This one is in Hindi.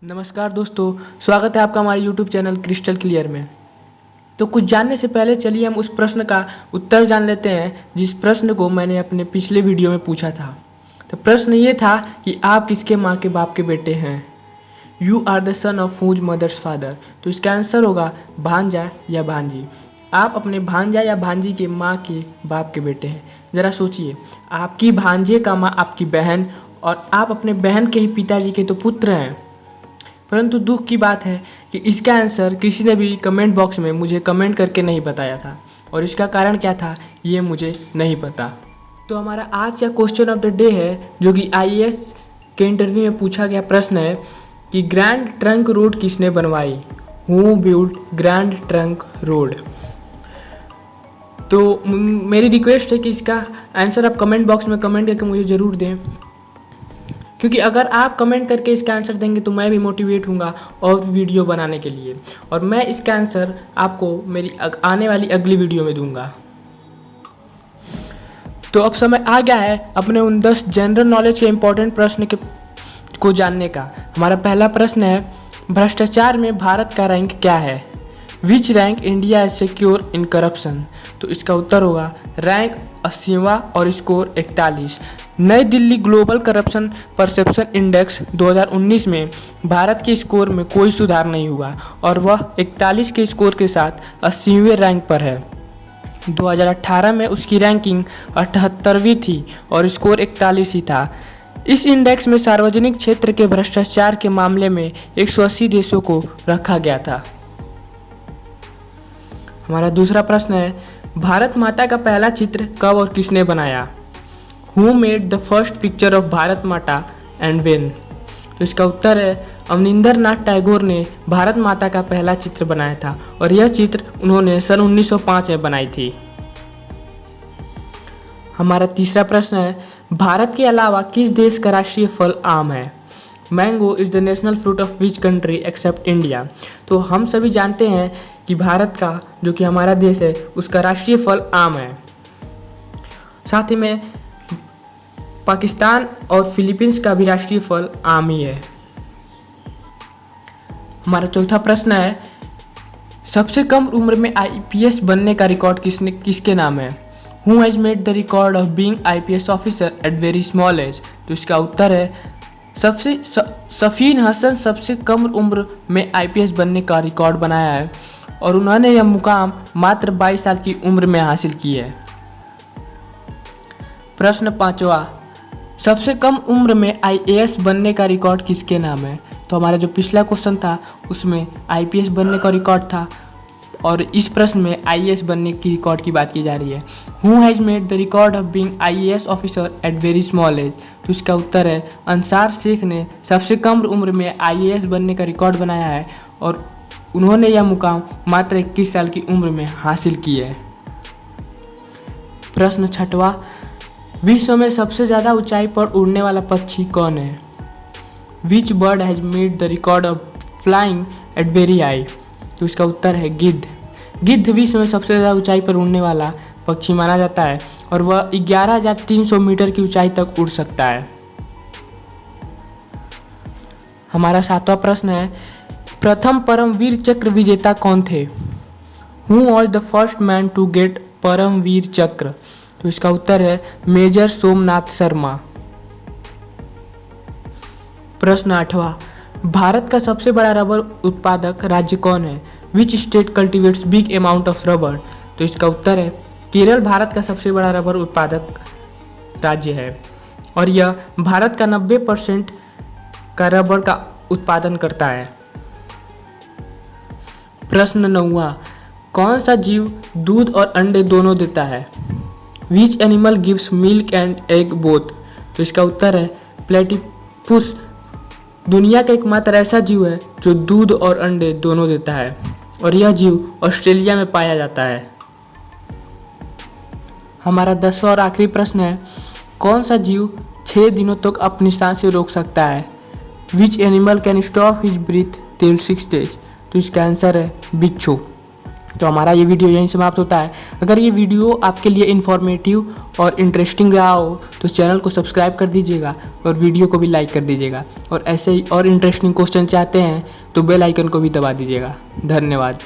नमस्कार दोस्तों, स्वागत है आपका हमारे YouTube चैनल क्रिस्टल क्लियर में। तो कुछ जानने से पहले चलिए हम उस प्रश्न का उत्तर जान लेते हैं जिस प्रश्न को मैंने अपने पिछले वीडियो में पूछा था। तो प्रश्न ये था कि आप किसके माँ के बाप के बेटे हैं। You are the son of whose mother's father. तो इसका आंसर होगा भांजा या भांजी। आप अपने भांजा या भांजी के माँ के बाप के बेटे हैं। ज़रा सोचिए, आपकी भांजे का माँ आपकी बहन और आप अपने बहन के ही पिताजी के तो पुत्र हैं। परंतु दुख की बात है कि इसका आंसर किसी ने भी कमेंट बॉक्स में मुझे कमेंट करके नहीं बताया था और इसका कारण क्या था ये मुझे नहीं पता। तो हमारा आज का क्वेश्चन ऑफ द डे है जो कि IAS के इंटरव्यू में पूछा गया प्रश्न है कि ग्रैंड ट्रंक रोड किसने बनवाई। Who built grand trunk road. तो मेरी रिक्वेस्ट है कि इसका आंसर आप कमेंट बॉक्स में कमेंट करके मुझे ज़रूर दें, क्योंकि अगर आप कमेंट करके इसका आंसर देंगे तो मैं भी मोटिवेट होऊंगा और वीडियो बनाने के लिए, और मैं इसका आंसर आपको मेरी आने वाली अगली वीडियो में दूंगा। तो अब समय आ गया है अपने उन 10 जनरल नॉलेज के इम्पोर्टेंट प्रश्न को जानने का। हमारा पहला प्रश्न है, भ्रष्टाचार में भारत का रैंक क्या है। विच rank India is secure in corruption. तो इसका उत्तर होगा रैंक 80वां और स्कोर 41। नई Delhi global corruption perception index 2019 में भारत के स्कोर में कोई सुधार नहीं हुआ और वह 41 के स्कोर के साथ 80वें रैंक पर है। 2018 में उसकी रैंकिंग 78वीं थी और स्कोर 41 ही था। इस इंडेक्स में सार्वजनिक क्षेत्र के भ्रष्टाचार के मामले में 180 देशों को रखा गया था। हमारा दूसरा प्रश्न है, भारत माता का पहला चित्र कब और किसने बनाया। Who made the first picture of Bharat माता एंड व्हेन। तो इसका उत्तर है अवनिंदर नाथ टैगोर ने भारत माता का पहला चित्र बनाया था और यह चित्र उन्होंने सन 1905 में बनाई थी। हमारा तीसरा प्रश्न है, भारत के अलावा किस देश का राष्ट्रीय फल आम है। Mango is the national fruit of which country accept India. तो हम सभी जानते हैं कि भारत का जो कि हमारा देश है उसका राष्ट्रीय फल आम है। साथ ही में पाकिस्तान और फिलीपींस का भी राष्ट्रीय फल आम ही है। हमारा चौथा प्रश्न है, सबसे कम उम्र में IPS बनने का रिकॉर्ड किसके नाम है। Who has made the record of being IPS officer at very small age. तो इसका उत्तर है सफ़ीन हसन सबसे कम उम्र में IPS बनने का रिकॉर्ड बनाया है और उन्होंने यह मुकाम मात्र 22 साल की उम्र में हासिल की है। प्रश्न पांचवा, सबसे कम उम्र में IAS बनने का रिकॉर्ड किसके नाम है। तो हमारा जो पिछला क्वेश्चन था उसमें IPS बनने का रिकॉर्ड था और इस प्रश्न में IAS बनने की रिकॉर्ड की बात की जा रही है। Who has made the record of being IAS officer at very small age. तो इसका उत्तर है अंसार शेख ने सबसे कम उम्र में IAS बनने का रिकॉर्ड बनाया है और उन्होंने यह मुकाम मात्र 21 साल की उम्र में हासिल की है। प्रश्न छठवां, विश्व में सबसे ज़्यादा ऊंचाई पर उड़ने वाला पक्षी कौन है। Which bird has made the record of flying at very high. तो इसका उत्तर है गिद्ध। गिद्ध विश्व में सबसे ज़्यादा ऊंचाई पर उड़ने वाला पक्षी माना जाता है और वह 11,300 मीटर की ऊंचाई तक उड़ सकता है। हमारा सातवां प्रश्न है, प्रथम परमवीर चक्र विजेता कौन थे। Who was the first man to get Paramvir Chakra. तो इसका उत्तर है मेजर सोमनाथ शर्मा। प्रश्न आठवां, भारत का सबसे बड़ा रबर उत्पादक राज्य कौन है। Which state cultivates big amount of rubber. तो इसका उत्तर है केरल भारत का सबसे बड़ा रबर उत्पादक राज्य है और यह भारत का 90% का रबर का उत्पादन करता है। प्रश्न नौवां, कौन सा जीव दूध और अंडे दोनों देता है। Which animal gives milk and egg both. तो इसका उत्तर है प्लेटिपस दुनिया का एकमात्र ऐसा जीव है जो दूध और अंडे दोनों देता है और यह जीव ऑस्ट्रेलिया में पाया जाता है। हमारा 10वां और आखिरी प्रश्न है, कौन सा जीव 6 दिनों तक अपनी सांसें रोक सकता है। Which animal can stop his breath till 6 days। तो इसका आंसर है बिच्छू। तो हमारा ये वीडियो यहीं समाप्त होता है। अगर ये वीडियो आपके लिए इन्फॉर्मेटिव और इंटरेस्टिंग रहा हो तो चैनल को सब्सक्राइब कर दीजिएगा और वीडियो को भी लाइक कर दीजिएगा, और ऐसे ही और इंटरेस्टिंग क्वेश्चन चाहते हैं तो बेल आइकन को भी दबा दीजिएगा। धन्यवाद।